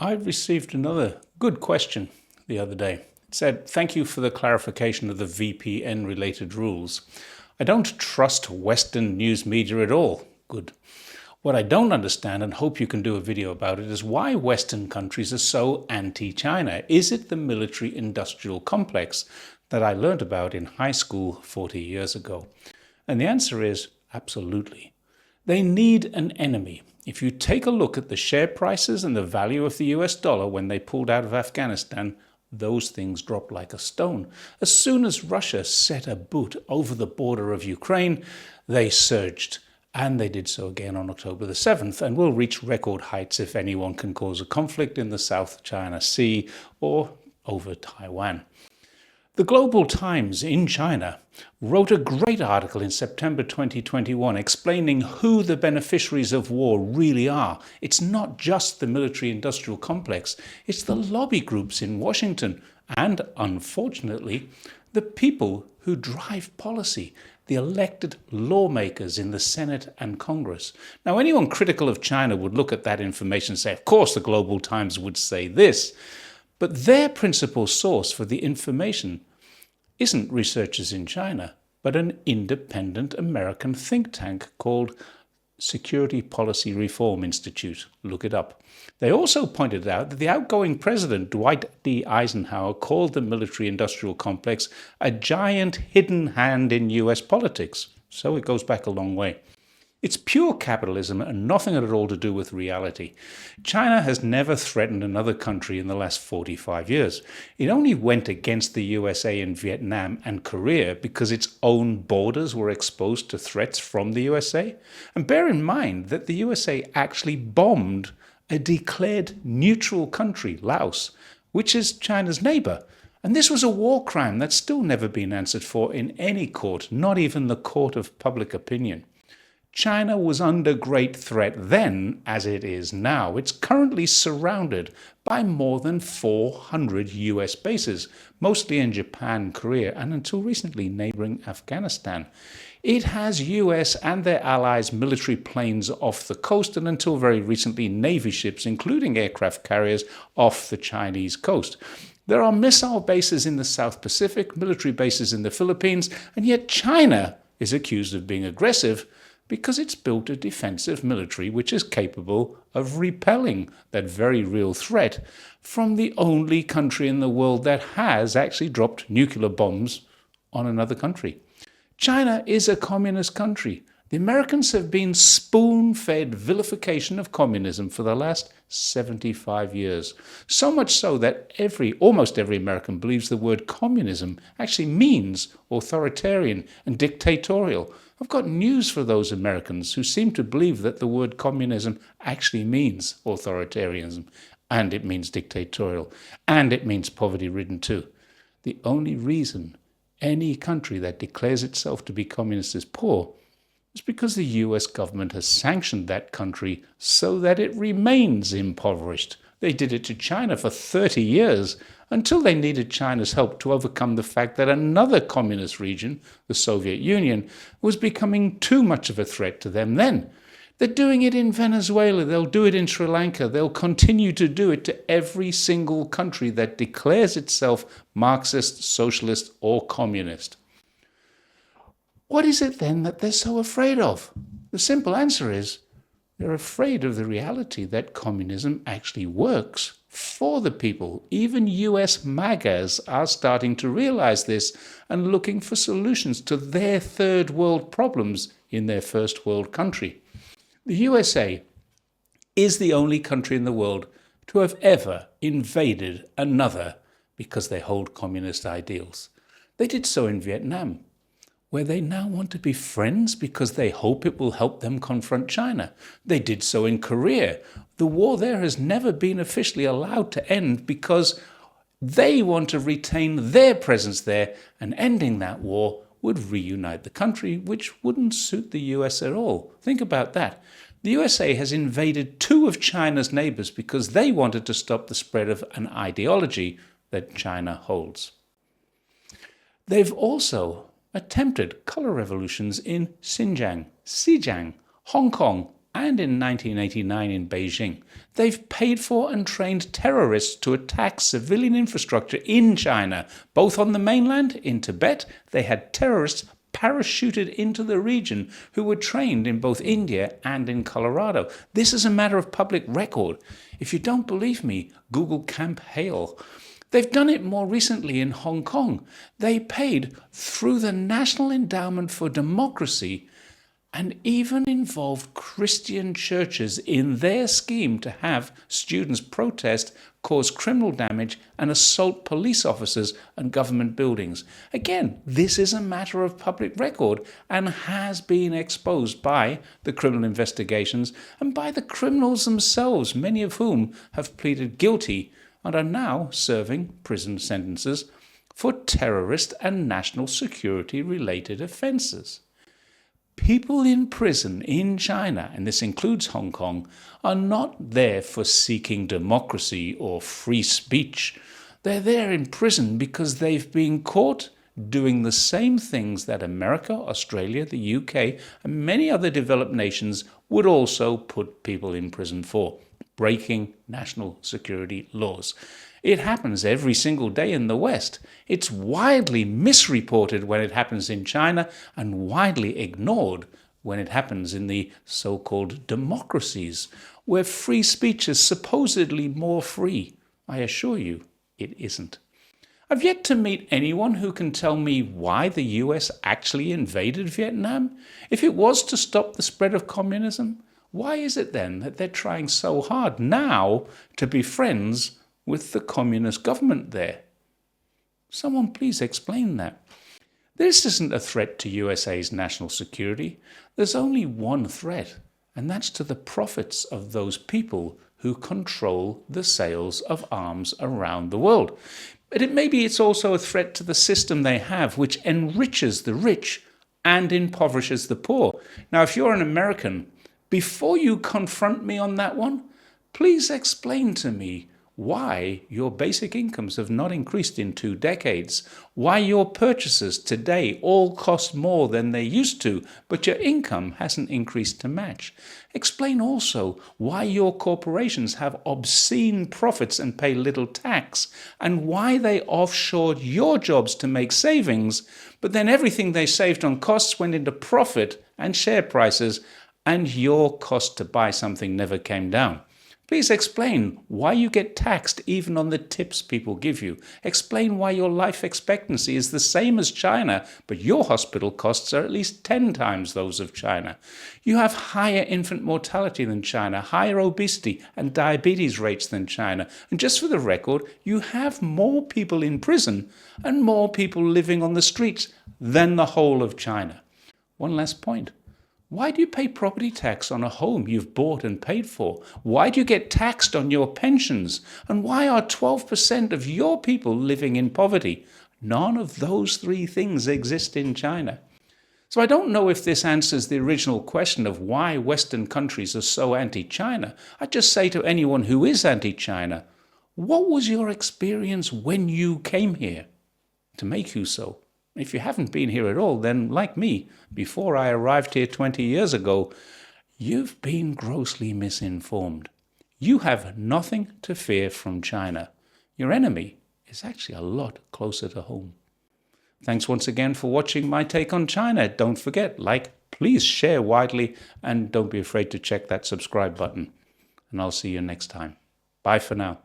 I received another good question the other day. It said, "Thank you for the clarification of the VPN related rules. I don't trust Western news media at all." Good. What I don't understand and hope you can do a video about it is why Western countries are so anti-China. Is it the military-industrial complex that I learned about in high school 40 years ago? And the answer is absolutely. They need an enemy. If you take a look at the share prices and the value of the US dollar when they pulled out of Afghanistan, those things dropped like a stone. As soon as Russia set a boot over the border of Ukraine, they surged. And they did so again on October the 7th, and will reach record heights if anyone can cause a conflict in the South China Sea or over Taiwan. The Global Times in China wrote a great article in September 2021 explaining who the beneficiaries of war really are. It's not just the military-industrial complex, it's the lobby groups in Washington and, unfortunately, the people who drive policy, the elected lawmakers in the Senate and Congress. Now, anyone critical of China would look at that information and say, of course the Global Times would say this. But their principal source for the information isn't researchers in China, but an independent American think tank called Security Policy Reform Institute. Look it up. They also pointed out that the outgoing president, Dwight D. Eisenhower, called the military-industrial complex a giant hidden hand in US politics. So it goes back a long way. It's pure capitalism and nothing at all to do with reality. China has never threatened another country in the last 45 years. It only went against the USA in Vietnam and Korea because its own borders were exposed to threats from the USA. And bear in mind that the USA actually bombed a declared neutral country, Laos, which is China's neighbor. And this was a war crime that's still never been answered for in any court, not even the court of public opinion. China was under great threat then as it is now. It's currently surrounded by more than 400 US bases, mostly in Japan, Korea, and until recently neighboring Afghanistan. It has US and their allies' military planes off the coast and until very recently Navy ships, including aircraft carriers, off the Chinese coast. There are missile bases in the South Pacific, military bases in the Philippines, and yet China is accused of being aggressive because it's built a defensive military which is capable of repelling that very real threat from the only country in the world that has actually dropped nuclear bombs on another country. China is a communist country. The Americans have been spoon-fed vilification of communism for the last 75 years. So much so that almost every American believes the word communism actually means authoritarian and dictatorial. I've got news for those Americans who seem to believe that the word communism actually means authoritarianism, and it means dictatorial, and it means poverty-ridden too. The only reason any country that declares itself to be communist is poor is because the US government has sanctioned that country so that it remains impoverished. They did it to China for 30 years until they needed China's help to overcome the fact that another communist region, the Soviet Union, was becoming too much of a threat to them then. They're doing it in Venezuela, they'll do it in Sri Lanka, they'll continue to do it to every single country that declares itself Marxist, socialist, or communist. What is it then that they're so afraid of? The simple answer is they're afraid of the reality that communism actually works for the people. Even US MAGAs are starting to realize this and looking for solutions to their third world problems in their first world country. The USA is the only country in the world to have ever invaded another because they hold communist ideals. They did so in Vietnam, where they now want to be friends because they hope it will help them confront China. They did so in Korea. The war there has never been officially allowed to end because they want to retain their presence there, and ending that war would reunite the country, which wouldn't suit the US at all. Think about that. The USA has invaded two of China's neighbors because they wanted to stop the spread of an ideology that China holds. They've also attempted color revolutions in Xinjiang, Hong Kong, and in 1989 in Beijing. They've paid for and trained terrorists to attack civilian infrastructure in China. Both on the mainland, in Tibet, they had terrorists parachuted into the region who were trained in both India and in Colorado. This is a matter of public record. If you don't believe me, Google Camp Hale. They've done it more recently in Hong Kong. They paid through the National Endowment for Democracy and even involved Christian churches in their scheme to have students protest, cause criminal damage, and assault police officers and government buildings. Again, this is a matter of public record and has been exposed by the criminal investigations and by the criminals themselves, many of whom have pleaded guilty and are now serving prison sentences for terrorist and national security related offences. People in prison in China, and this includes Hong Kong, are not there for seeking democracy or free speech. They're there in prison because they've been caught doing the same things that America, Australia, the UK, and many other developed nations would also put people in prison for: breaking national security laws. It happens every single day in the West. It's widely misreported when it happens in China and widely ignored when it happens in the so-called democracies, where free speech is supposedly more free. I assure you, it isn't. I've yet to meet anyone who can tell me why the US actually invaded Vietnam. If it was to stop the spread of communism, why is it then that they're trying so hard now to be friends with the communist government there? Someone please explain that. This isn't a threat to USA's national security. There's only one threat, and that's to the profits of those people who control the sales of arms around the world. But maybe it's also a threat to the system they have, which enriches the rich and impoverishes the poor. Now, if you're an American, before you confront me on that one, please explain to me why your basic incomes have not increased in 2 decades, why your purchases today all cost more than they used to, but your income hasn't increased to match. Explain also why your corporations have obscene profits and pay little tax, and why they offshored your jobs to make savings, but then everything they saved on costs went into profit and share prices, and your cost to buy something never came down. Please explain why you get taxed even on the tips people give you. Explain why your life expectancy is the same as China, but your hospital costs are at least 10 times those of China. You have higher infant mortality than China, higher obesity and diabetes rates than China. And just for the record, you have more people in prison and more people living on the streets than the whole of China. One last point. Why do you pay property tax on a home you've bought and paid for? Why do you get taxed on your pensions? And why are 12% of your people living in poverty? None of those 3 things exist in China. So I don't know if this answers the original question of why Western countries are so anti-China. I just say to anyone who is anti-China, what was your experience when you came here to make you so? If you haven't been here at all, then like me, before I arrived here 20 years ago, you've been grossly misinformed. You have nothing to fear from China. Your enemy is actually a lot closer to home. Thanks once again for watching my take on China. Don't forget, please share widely, and don't be afraid to check that subscribe button. And I'll see you next time. Bye for now.